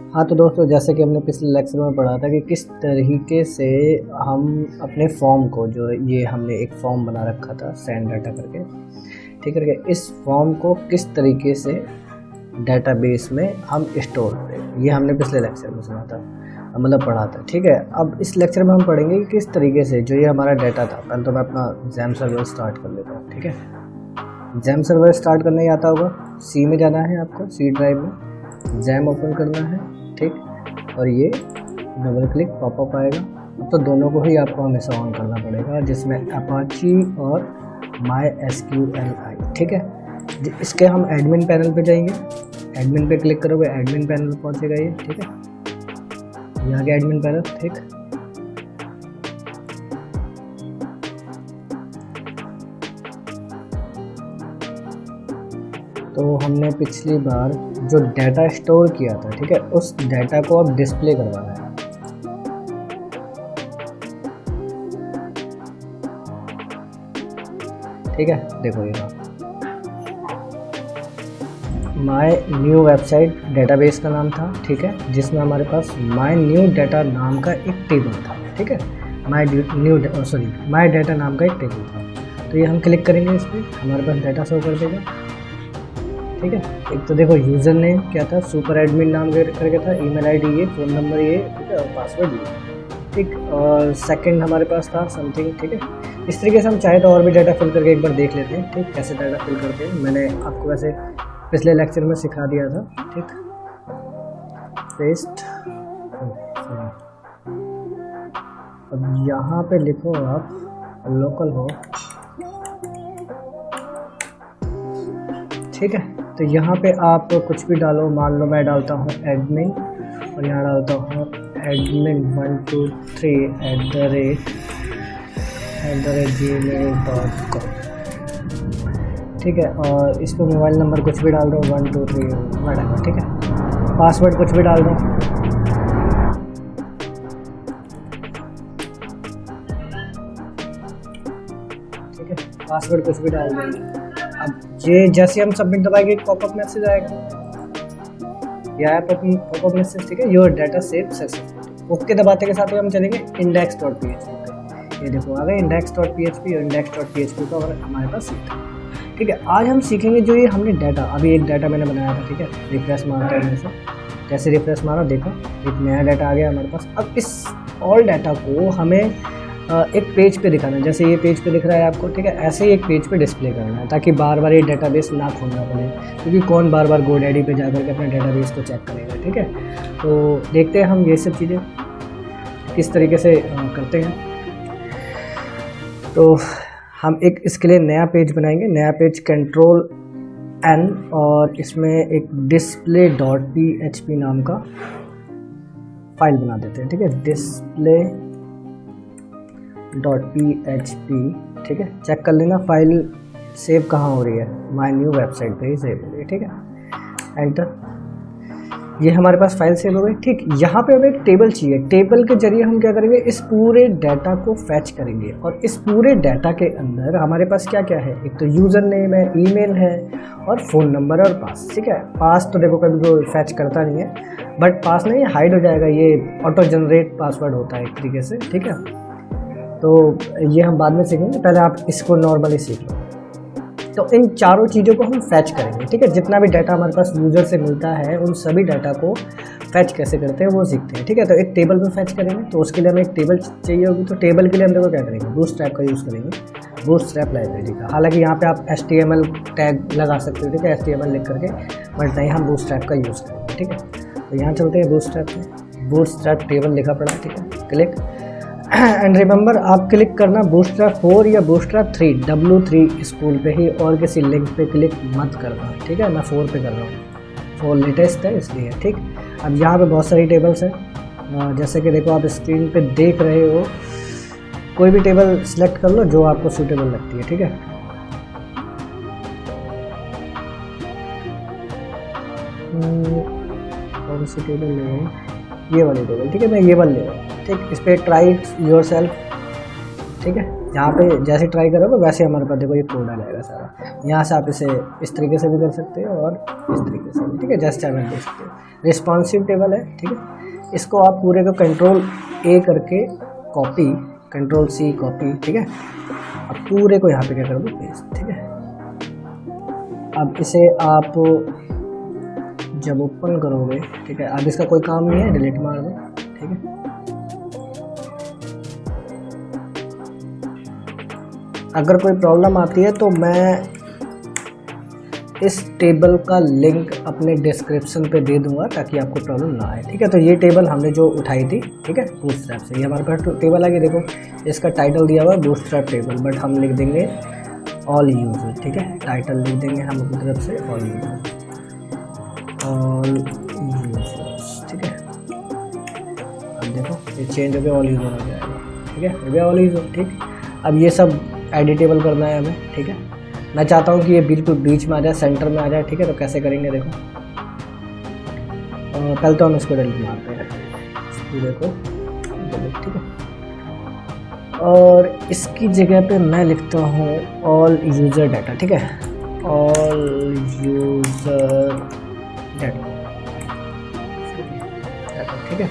हाँ तो दोस्तों, जैसे कि हमने पिछले लेक्चर में पढ़ा था कि किस तरीके से हम अपने फॉर्म को, जो ये हमने एक फॉर्म बना रखा था सेंड डाटा करके, ठीक है, इस फॉर्म को किस तरीके से डेटाबेस में हम स्टोर करें, ये हमने पिछले लेक्चर में सुना था, मतलब पढ़ा था। ठीक है, अब इस लेक्चर में हम पढ़ेंगे कि किस तरीके से जो ये हमारा डाटा था। पहले तो मैं अपना जैम सर्वर स्टार्ट कर लेता हूँ। ठीक है, जैम सर्वर स्टार्ट करने ही आता होगा, सी में जाना है आपको, सी ड्राइव में जैम ओपन करना है। ठीक, और ये डबल क्लिक पॉपअप आएगा। अब तो दोनों को ही आपको हमेशा ऑन करना पड़ेगा, जिसमें अपाची और MySQLi। ठीक है, इसके हम एडमिन पैनल पे जाएंगे, एडमिन पे क्लिक करोगे एडमिन पैनल पहुंचेगा ये। ठीक है, यहाँ के एडमिन पैनल। ठीक, तो हमने पिछली बार जो डाटा स्टोर किया था, ठीक है, उस डाटा को अब डिस्प्ले करवाना है। ठीक है, देखो ये माय न्यू वेबसाइट डेटाबेस का नाम था। ठीक है, जिसमें हमारे पास माय न्यू डाटा नाम का एक टेबल था। ठीक है, माय डाटा नाम का एक टेबल था। तो ये हम क्लिक करेंगे इस पर, हमारे पास डाटा शो कर देगा। ठीक है, एक तो देखो यूज़र नेम क्या था, सुपर एडमिन नाम करके था, ईमेल आईडी ये, फ़ोन नंबर ये, ठीक है, और पासवर्ड ये। ठीक, और सेकंड हमारे पास था समथिंग। ठीक है, इस तरीके से हम चाहे तो और भी डाटा फिल करके एक बार देख लेते हैं। ठीक, कैसे डाटा फिल करते हैं, मैंने आपको वैसे पिछले लेक्चर में सिखा दिया था। ठीक, पेस्ट। अब यहाँ पे लिखो आप लोकल हो। ठीक है, तो यहाँ पे आप कुछ भी डालो, मान लो मैं डालता हूँ एडमिन, और यहाँ डालता हूँ admin123@gmail.com। ठीक है, और इस पर मोबाइल नंबर कुछ भी डाल दो, 123 वगैरह। ठीक है, पासवर्ड कुछ भी डाल दो। ठीक है, पासवर्ड कुछ भी डाल देंगे। अब ये जैसे हम सबमिट दबाएंगे एक पॉपअप मैसेज आएगा, यह है पॉपअप मैसेज। ठीक है, your data save successful. Okay दबाते के साथ हम चलेंगे index.php पे। ये देखो आ गए index.php, और index.php को हमारे पास सीखा। ठीक है, आज हम सीखेंगे जो ये हमने डाटा, अभी एक डाटा मैंने बनाया था। ठीक है, रिफ्रेश मारता है जैसे, जैसे रिफ्रेश मारा देखा एक नया डाटा आ गया हमारे पास। अब इस ऑल डाटा को हमें एक पेज पे दिखाना है, जैसे ये पेज पे दिख रहा है आपको। ठीक है, ऐसे ही एक पेज पे डिस्प्ले करना है, ताकि बार बार ये डाटाबेस ना खोलना पड़े, क्योंकि कौन बार बार GoDaddy पे जाकर के अपने डाटाबेस को चेक करेगा। ठीक है, तो देखते हैं हम ये सब चीज़ें किस तरीके से करते हैं। तो हम एक इसके लिए नया पेज बनाएंगे, नया पेज Ctrl+N, और इसमें एक display.php नाम का फाइल बना देते हैं। ठीक है, display.php। ठीक है, चेक कर लेना फाइल सेव कहाँ हो रही है, माय न्यू वेबसाइट पे ही सेव हो रही है। ठीक है, एंटर। ये हमारे पास फाइल सेव हो गई। ठीक, यहाँ पे हमें एक टेबल चाहिए, टेबल के जरिए हम क्या करेंगे, इस पूरे डाटा को फैच करेंगे। और इस पूरे डाटा के अंदर हमारे पास क्या क्या है, एक तो यूज़र नेम है, ईमेल है, और फ़ोन नंबर और पास। ठीक है, पास तो देखो कभी कोई फैच करता नहीं है, बट पास नहीं हाइड हो जाएगा, ये ऑटो जनरेट पासवर्ड होता है एक तरीके से। ठीक है, तो ये हम बाद में सीखेंगे, पहले आप इसको नॉर्मली सीख लो। तो इन चारों चीज़ों को हम फैच करेंगे। ठीक है, जितना भी डाटा हमारे पास यूज़र से मिलता है, उन सभी डाटा को फैच कैसे करते हैं वो सीखते हैं। ठीक है, तो एक टेबल में फैच करेंगे, तो उसके लिए हमें एक टेबल चाहिए होगी। तो टेबल के लिए हम देखो क्या करेंगे, बूटस्ट्रैप का यूज़ करेंगे, बूटस्ट्रैप लाइब्रेरी का। हालांकि यहाँ पे आप HTML टैग लगा सकते हो। ठीक है, HTML लिख करके, बट नहीं, हम बूटस्ट्रैप का यूज़ करेंगे। ठीक है, तो यहाँ चलते हैं बूटस्ट्रैप में, बूटस्ट्रैप टेबल लिखा पड़ा है। ठीक है, क्लिक एंड रिमेंबर, आप क्लिक करना बूटस्ट्रैप 4 या बूटस्ट्रैप 3, W3 स्कूल पे ही, और किसी लिंक पे क्लिक मत करना। ठीक है, मैं 4 पे कर रहा हूँ, 4 लेटेस्ट है इसलिए। ठीक, अब यहाँ पे बहुत सारी टेबल्स हैं, जैसे कि देखो आप स्क्रीन पे देख रहे हो, कोई भी टेबल सिलेक्ट कर लो जो आपको सूटेबल लगती है। ठीक है, कौन सी टेबल ले रहे हैं, ये वाली टेबल। ठीक है, मैं ये वाली ले रहा हूँ। ठीक, इस पर ट्राई योर सेल्फ। ठीक है, यहाँ पे जैसे ट्राई करोगे वैसे हमारे पास देखो ये कोड आ जाएगा सारा। यहाँ से आप इसे इस तरीके से भी कर सकते हो और इस तरीके से भी, ठीक है, जस्ट टाइम देख सकते हो। रिस्पॉन्सिव टेबल है, ठीक है। इसको आप पूरे को कंट्रोल ए करके कॉपी, कंट्रोल सी कॉपी, ठीक है। अब पूरे को यहाँ पे क्या करोगे पेस्ट, ठीक है। अब इसे आप जब ओपन करोगे, ठीक है, अब इसका कोई काम नहीं है, डिलीट मार दो, ठीक है। अगर कोई प्रॉब्लम आती है तो मैं इस टेबल का लिंक अपने डिस्क्रिप्शन पे दे दूंगा ताकि आपको प्रॉब्लम ना आए, ठीक है। तो ये टेबल हमने जो उठाई थी, ठीक है, बूटस्ट्रैप से, ये हमारे पास टेबल है कि देखो इसका टाइटल दिया हुआ है बूटस्ट्रैप टेबल, बट हम लिख देंगे ऑल यूजर, ठीक है। टाइटल लिख देंगे हम अपनी तरफ से ऑल यूजर, ठीक है। अब देखो ये चेंज हो गया, ऑल यूजर हो जाएगा, ठीक है, हो गया ऑल यूजर, ठीक। अब ये सब एडिटेबल करना है हमें, ठीक है। मैं चाहता हूँ कि ये बिल्कुल बीच में आ जाए, सेंटर में आ जाए, ठीक है। तो कैसे करेंगे देखो, पहले तो हम इसको डिलीट मारते हैं, पूरे को डिलीट, ठीक है। और इसकी जगह पे मैं लिखता हूँ ऑल यूज़र डाटा, ठीक है, ऑल यूज़र डाटा, ठीक है।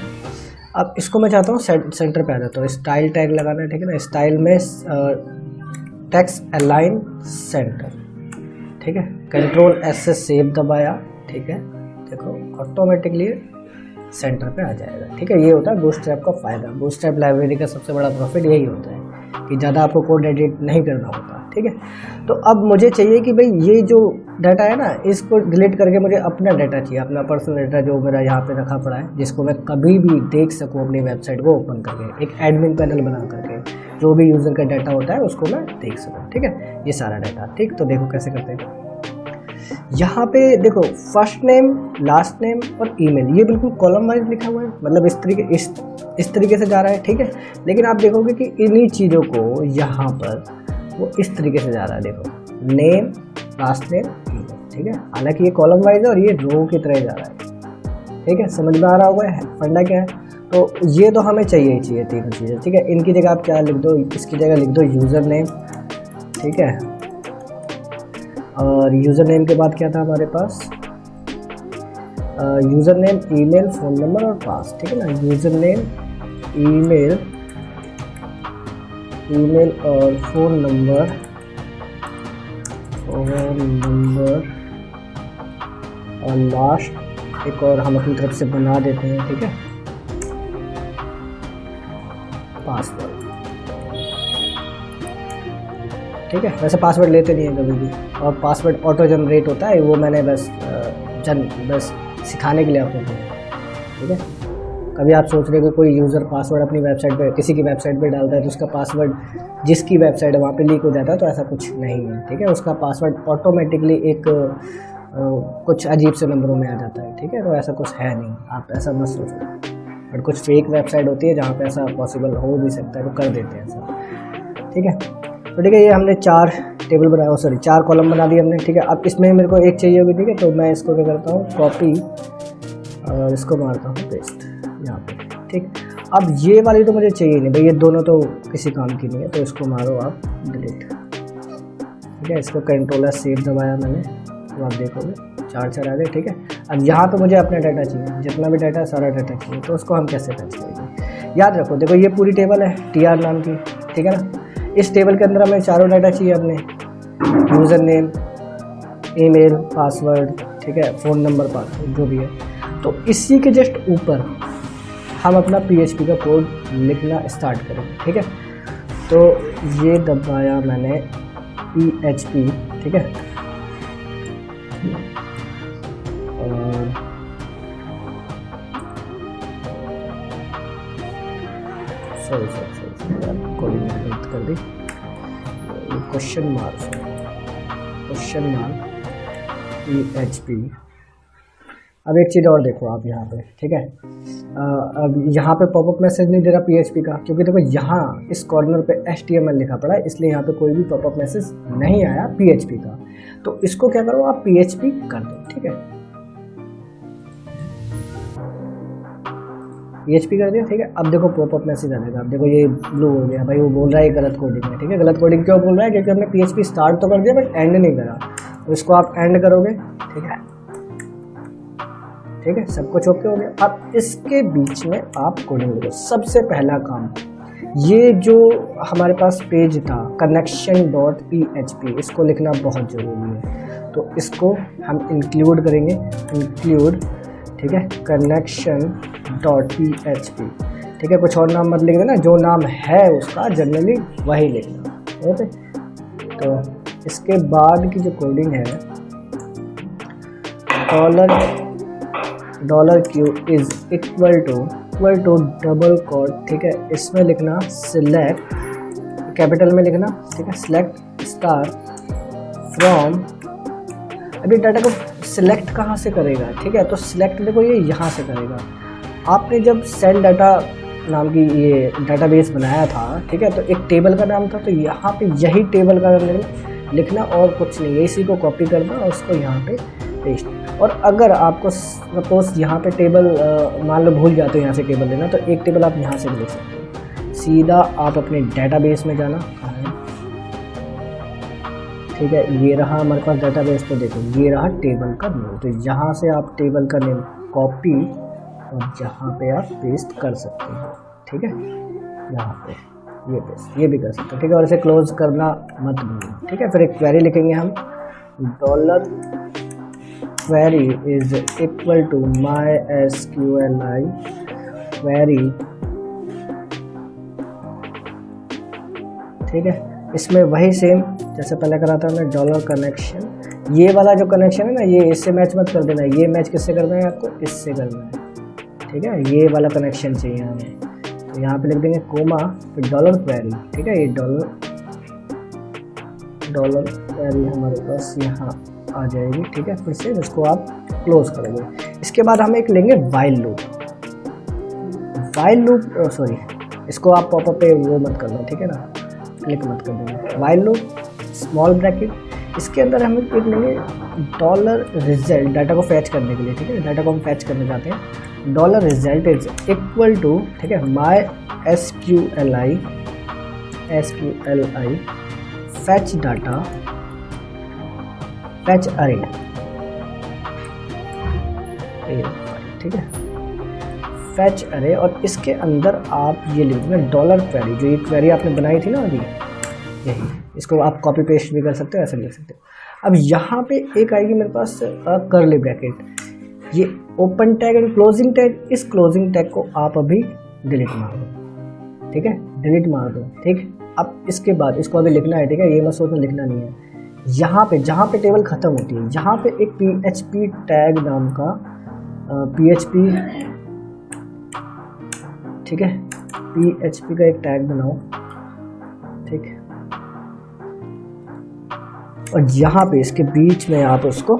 अब इसको मैं चाहता हूँ सेंटर पे आ जाता हूँ, स्टाइल टैग लगाना है, ठीक है ना। स्टाइल में टेक्स्ट अलाइन सेंटर, ठीक है। कंट्रोल एस से सेव दबाया, ठीक है, देखो ऑटोमेटिकली सेंटर पे आ जाएगा, ठीक है। ये होता है बूटस्ट्रैप का फ़ायदा। बूटस्ट्रैप लाइब्रेरी का सबसे बड़ा प्रॉफिट यही होता है कि ज़्यादा आपको कोड एडिट नहीं करना होता, ठीक है। तो अब मुझे चाहिए कि भाई ये जो डाटा है ना, इसको डिलीट करके मुझे अपना डाटा चाहिए, अपना पर्सनल डाटा जो मेरा यहाँ पे रखा पड़ा है, जिसको मैं कभी भी देख सकूँ अपनी वेबसाइट को ओपन करके, एक एडमिन पैनल बना करके जो भी यूज़र का डाटा होता है उसको मैं देख सकूँ, ठीक है। ये सारा डाटा, ठीक। तो देखो कैसे करते हैं, यहाँ पे देखो फर्स्ट नेम, लास्ट नेम और ईमेल, ये बिल्कुल कॉलम वाइज लिखा हुआ है, मतलब इस तरीके से जा रहा है, ठीक है। लेकिन आप देखोगे कि इन्हीं चीज़ों को यहाँ पर वो इस तरीके से जा रहा है, देखो नेम, लास्ट नेम, ईमेल, ठीक है। हालांकि ये कॉलम वाइज है और ये रो की तरह जा रहा है, ठीक है। समझ में आ रहा होगा फंडा क्या है। तो ये तो हमें चाहिए ही चाहिए तीनों चीज़ें, ठीक है। इनकी जगह आप क्या लिख दो, इसकी जगह लिख दो यूज़र नेम, ठीक है। और यूज़र नेम के बाद क्या था हमारे पास, user name, email, phone number और पास, ठीक है ना। यूज़र नेम, ईमेल और फ़ोन नंबर और लास्ट एक और हम अपनी तरफ से बना देते हैं, ठीक है, पासवर्ड, ठीक है। वैसे पासवर्ड लेते नहीं है कभी भी, और पासवर्ड ऑटो जनरेट होता है, वो मैंने बस सिखाने के लिए आपको दिया, ठीक है। कभी आप सोच रहे हो कि कोई यूज़र पासवर्ड अपनी वेबसाइट पे, किसी की वेबसाइट पे डालता है तो उसका पासवर्ड जिसकी वेबसाइट है वहाँ पे लीक हो जाता है, तो ऐसा कुछ नहीं है, ठीक है। उसका पासवर्ड ऑटोमेटिकली एक कुछ अजीब से नंबरों में आ जाता है, ठीक है। तो ऐसा कुछ है नहीं, आप ऐसा मत सोचो। बट कुछ फेक वेबसाइट होती है जहाँ पे ऐसा पॉसिबल हो भी सकता है, तो कर देते हैं ऐसा, ठीक है। तो ठीक है, ये हमने 4 टेबल बनाया, सॉरी 4 कॉलम बना दिए हमने, ठीक है। अब इसमें मेरे को एक चाहिए होगी, ठीक है। तो मैं इसको क्या करता हूँ, कॉपी और इसको मारता हूँ पेस्ट यहाँ पे, ठीक। अब ये वाली तो मुझे चाहिए नहीं भाई, ये दोनों तो किसी काम की नहीं है, तो इसको मारो आप डिलीट, ठीक है। इसको कंट्रोल सेव दबाया मैंने, तो आप देखोगे 4 आ गए, ठीक है। अब यहाँ पे मुझे अपना डाटा चाहिए, जितना भी डाटा है सारा डाटा चाहिए, तो उसको हम कैसे टच करेंगे। याद रखो, देखो ये पूरी टेबल है TR नाम की, ठीक है ना। इस टेबल के अंदर हमें चारों डाटा चाहिए अपने, यूज़र नेम, ईमेल, पासवर्ड, ठीक है, फ़ोन नंबर, पासवर्ड जो भी है। तो इसी के जस्ट ऊपर हम अपना PHP का कोड लिखना स्टार्ट करेंगे, ठीक है। तो ये दबाया मैंने PHP, ठीक है। और सॉरी कोडिंग गलत कर दी, क्वेश्चन मार्क PHP। अब एक चीज़ और देखो आप यहाँ पे, ठीक है। अब यहाँ पे पॉपअप मैसेज नहीं दे रहा PHP का, क्योंकि देखो यहाँ इस कॉर्नर पे HTML लिखा पड़ा है, इसलिए यहाँ पे कोई भी पॉपअप मैसेज नहीं आया PHP का। तो इसको क्या करो आप PHP कर दो, ठीक है। PHP कर दिया, ठीक है। अब देखो पॉपअप मैसेज आ जाएगा, अब देखो ये ब्लू हो गया, भाई वो बोल रहा है गलत कोडिंग है, ठीक है। गलत कोडिंग क्यों बोल रहा है? क्योंकि हमने PHP स्टार्ट तो कर दिया बट एंड नहीं करा, तो इसको आप एंड करोगे, ठीक है, ठीक है। सब कुछ ओके हो गया। अब इसके बीच में आप कोडिंग लिखो। सबसे पहला काम, ये जो हमारे पास पेज था connection.php, इसको लिखना बहुत ज़रूरी है, तो इसको हम इंक्लूड करेंगे, इंक्लूड, ठीक है, connection.php, ठीक है। कुछ और नाम मत लिख देना, जो नाम है उसका जनरली वही लिखना, ओके। तो इसके बाद की जो कोडिंग है, $Q is equal to double quote, ठीक है, इसमें लिखना सिलेक्ट, कैपिटल में लिखना, ठीक है, सिलेक्ट स्टार फ्रॉम। अभी डाटा को सिलेक्ट कहाँ से करेगा, ठीक है, तो सिलेक्ट देखो ये यहाँ से करेगा। आपने जब सेल डाटा नाम की ये डाटाबेस बनाया था, ठीक है, तो एक टेबल का नाम था, तो यहाँ पे यही टेबल का लिखना और कुछ नहीं है, इसी को कॉपी करना और उसको यहाँ पे पेस्ट। और अगर आपको सपोज यहाँ पे टेबल मान लो भूल जाते हो यहाँ से टेबल लेना, तो एक टेबल आप यहाँ से ले सकते हो। सीधा आप अपने डाटाबेस में जाना, ठीक है, ये रहा हमारे पास डाटाबेस, तो देखो ये रहा टेबल का नेम, तो यहाँ से आप टेबल का नेम कॉपी और यहाँ पे आप पेस्ट कर सकते हो, ठीक है, यहाँ पे ये पेस्ट, ये भी कर सकते हो, ठीक है। और इसे क्लोज करना मत भूलिए, ठीक है। फिर एक क्वेरी लिखेंगे हम, $query is equal to MySQLi query, ठीक है। इसमें वही सेम जैसे पहले करा था हमने, $कनेक्शन, ये वाला जो कनेक्शन है ना, ये इससे मैच मत कर देना, ये मैच किससे करना है आपको, इससे करना है, ठीक है। ये वाला कनेक्शन चाहिए हमें, तो यहाँ पे लिख देंगे कोमा, फिर $query, ठीक है। ये $query हमारे पास यहाँ आ जाएगी, ठीक है। फिर से इसको आप क्लोज करोगे। इसके बाद हम एक लेंगे वाइल लूप, सॉरी, इसको आप पॉपअप पे वो मत करना, ठीक है ना, क्लिक मत कर देना। वाइल लूप स्मॉल ब्रैकेट, इसके अंदर हम एक लेंगे $result, डाटा को फैच करने के लिए, ठीक है, डाटा को हम फैच करने जाते हैं। $result इज इक्वल टू, ठीक है, MySQLi fetch data fetch array, ठीक है, फैच अरे। और इसके अंदर आप ये लिख देना $query, जो ये क्वेरी आपने बनाई थी ना अभी, यही, इसको आप कॉपी पेस्ट भी कर सकते हो, ऐसे लिख सकते हो। अब यहाँ पे एक आएगी मेरे पास कर्ली ब्रैकेट, ये open tag and closing tag, इस क्लोजिंग टैग को आप अभी डिलीट मार दो, ठीक है, डिलीट मार दो, ठीक। अब इसके बाद इसको अभी लिखना है, ठीक है, ये मत सोचना लिखना नहीं है। यहाँ पे जहाँ पे टेबल ख़त्म होती है, यहाँ पे एक PHP टैग नाम का PHP, ठीक है, PHP का एक टैग बनाओ, ठीक, और यहाँ पे इसके बीच में आप उसको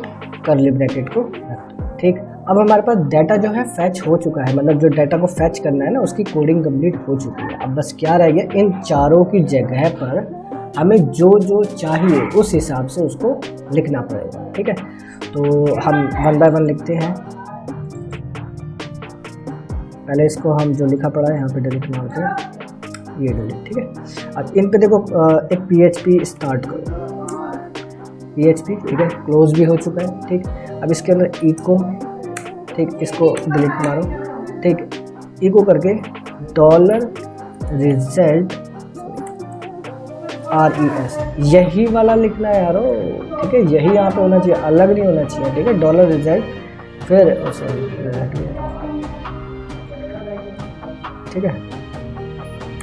कर्ली ब्रैकेट को रख दो, ठीक। अब हमारे पास डाटा जो है फैच हो चुका है, मतलब जो डाटा को फैच करना है ना, उसकी कोडिंग कंप्लीट हो चुकी है। अब बस क्या रह गया, इन चारों की जगह पर हमें जो जो चाहिए उस हिसाब से उसको लिखना पड़ेगा, ठीक है। तो हम 1 बाय 1 लिखते हैं। पहले इसको हम जो लिखा पड़ा है यहाँ पे डिलीट मारते हैं, ये डिलीट, ठीक है। अब इन पे देखो एक PHP स्टार्ट करो, PHP, ठीक है, क्लोज भी हो चुका है, ठीक। अब इसके अंदर इको, ठीक, इसको डिलीट मारो, ठीक, इको करके $result RES, यही वाला लिखना है यारो, ठीक है, यही यहाँ पे होना चाहिए, अलग नहीं होना चाहिए, ठीक है। $result, फिर ठीक है,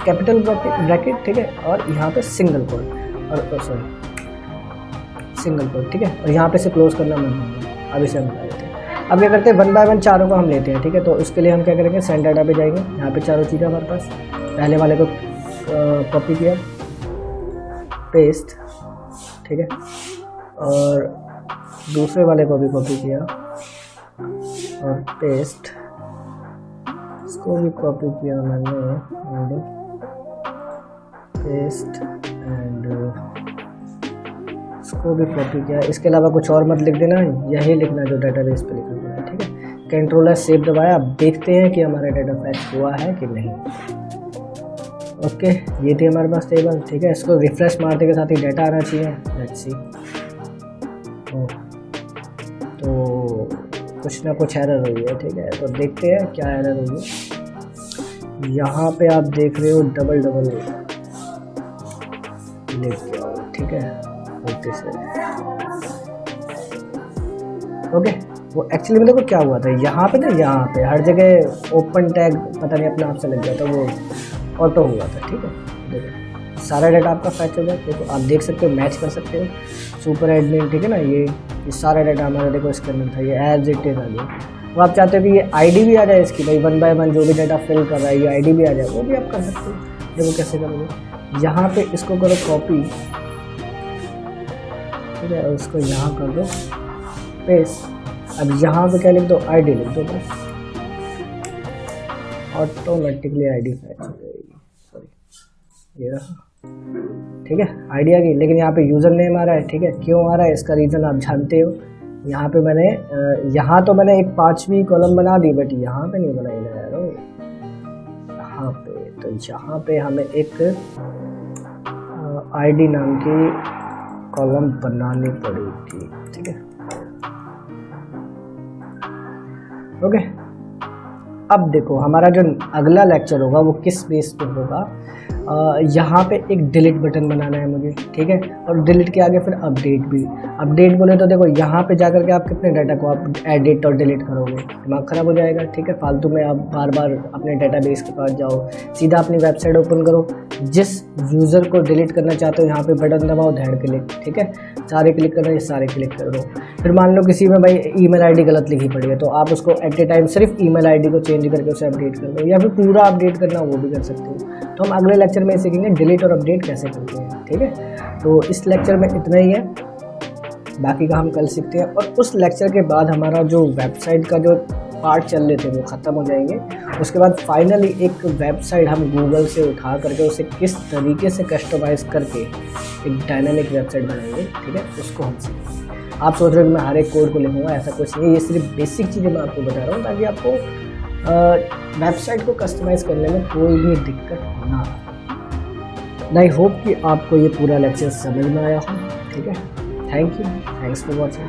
कैपिटल ब्रैकेट, ठीक है, और यहाँ पे सिंगल कोट, और सिंगल कोट, ठीक है, और यहाँ पे से क्लोज करना मत भूलना। अब इसे हम बता देते हैं। अब क्या करते हैं, 1 बाय 1 चारों को हम लेते हैं, ठीक है। तो इसके लिए हम क्या करेंगे, सेंड डाटा पे जाएंगे, यहाँ पे चारों चीज़ें हमारे पास, पहले वाले को कॉपी किया, पेस्ट, ठीक है, और दूसरे वाले को भी कॉपी किया और पेस्ट, इसको भी कॉपी किया मैंने एंड पेस्ट, एंड इसको भी कॉपी किया। इसके अलावा कुछ और मत लिख देना, यही लिखना जो डाटाबेस पे लिखा गया है, ठीक है। Ctrl+Shift दबाया, अब देखते हैं कि हमारा डाटा फैच हुआ है कि नहीं। ओके, ये थी हमारे पास टेबल, ठीक है। इसको रिफ्रेश मारने के साथ ही डाटा आना चाहिए। लेट्स सी, तो कुछ ना कुछ एरर हुई है, ठीक है। तो देखते हैं क्या एरर हुई है। यहाँ पे आप देख रहे हो डबल लेके आओ, ठीक है। ओके, वो एक्चुअली में देखो क्या हुआ था, यहाँ पे ना, यहाँ पे हर जगह ओपन टैग पता नहीं अपने आप से लग गया था, वो ऑटो हुआ था, ठीक है। देखो सारा डाटा आपका फैच हो गया, देखो आप देख सकते हो, मैच कर सकते हो सुपर एडमिन, ठीक है ना। ये सारा डाटा हमारा देखो इसके अंदर था, ये एज इट इज आ गया। वो आप चाहते हो कि ये आईडी भी आ जाए इसकी, भाई 1 बाय 1 जो भी डाटा फिल कर रहा है ये आईडी भी आ जाए, वो भी आप कर सकते हो। देखो कैसे करोगे, यहाँ पे इसको करो कॉपी, ठीक है, और उसको यहाँ कर दो पेस्ट। अब यहाँ पे क्या लिख दो, आईडी लिख दो, बस ऑटोमेटिकली आईडी फैच हो जाएगी। सॉरी, ये रहा, ठीक है, आईडी आ गई। लेकिन यहाँ पे यूज़र नेम आ रहा है, ठीक है। क्यों आ रहा है इसका रीज़न आप जानते हो। यहाँ पे मैंने यहाँ मैंने एक 5वीं कॉलम बना दी, बट यहाँ पे नहीं बनाई ना यार। यहाँ पे तो यहाँ पे हमें एक आईडी नाम की कॉलम बनानी पड़ेगी, ठीक है। ओके, अब देखो हमारा जो अगला लेक्चर होगा वो किस बेस पे होगा। यहाँ पे एक डिलीट बटन बनाना है मुझे, ठीक है। और डिलीट के आगे फिर अपडेट भी। अपडेट बोले तो देखो यहाँ पे जाकर के आप कितने डाटा को आप एडिट और डिलीट करोगे, दिमाग ख़राब हो जाएगा, ठीक है। फालतू में आप बार बार अपने डेटाबेस के पास जाओ, सीधा अपनी वेबसाइट ओपन करो, जिस यूज़र को डिलीट करना चाहते हो यहाँ पे बटन दबाओ, धैड़ क्लिक, ठीक है। सारे क्लिक करना है, सारे क्लिक कर दो। फिर मान लो किसी में भाई ईमेल आईडी गलत लिखी पड़ी है, तो आप उसको एट ए टाइम सिर्फ ईमेल आईडी को चेंज करके उसे अपडेट कर दो, या फिर पूरा अपडेट करना वो भी कर सकते हो। तो हम अगले लेक्चर में सीखेंगे डिलीट और अपडेट कैसे करते हैं, ठीक है। तो इस लेक्चर में इतना ही है, बाकी का हम कल सीखते हैं। और उस लेक्चर के बाद हमारा जो वेबसाइट का जो पार्ट चल रहे थे वो ख़त्म हो जाएंगे। उसके बाद फाइनली एक वेबसाइट हम गूगल से उठा करके उसे किस तरीके से कस्टमाइज़ करके एक डायनामिक वेबसाइट बनाएंगे, ठीक है, उसको हम सीखेंगे। आप सोच रहे हो कि मैं हर एक कोड को लिखूँगा, ऐसा कुछ नहीं, ये सिर्फ बेसिक चीज़ें मैं आपको बता रहा हूँ ताकि आपको वेबसाइट को कस्टमाइज़ करने में कोई भी दिक्कत ना आए। आई होप कि आपको ये पूरा लेक्चर समझ में आया हो, ठीक है। Thank you, thanks for watching.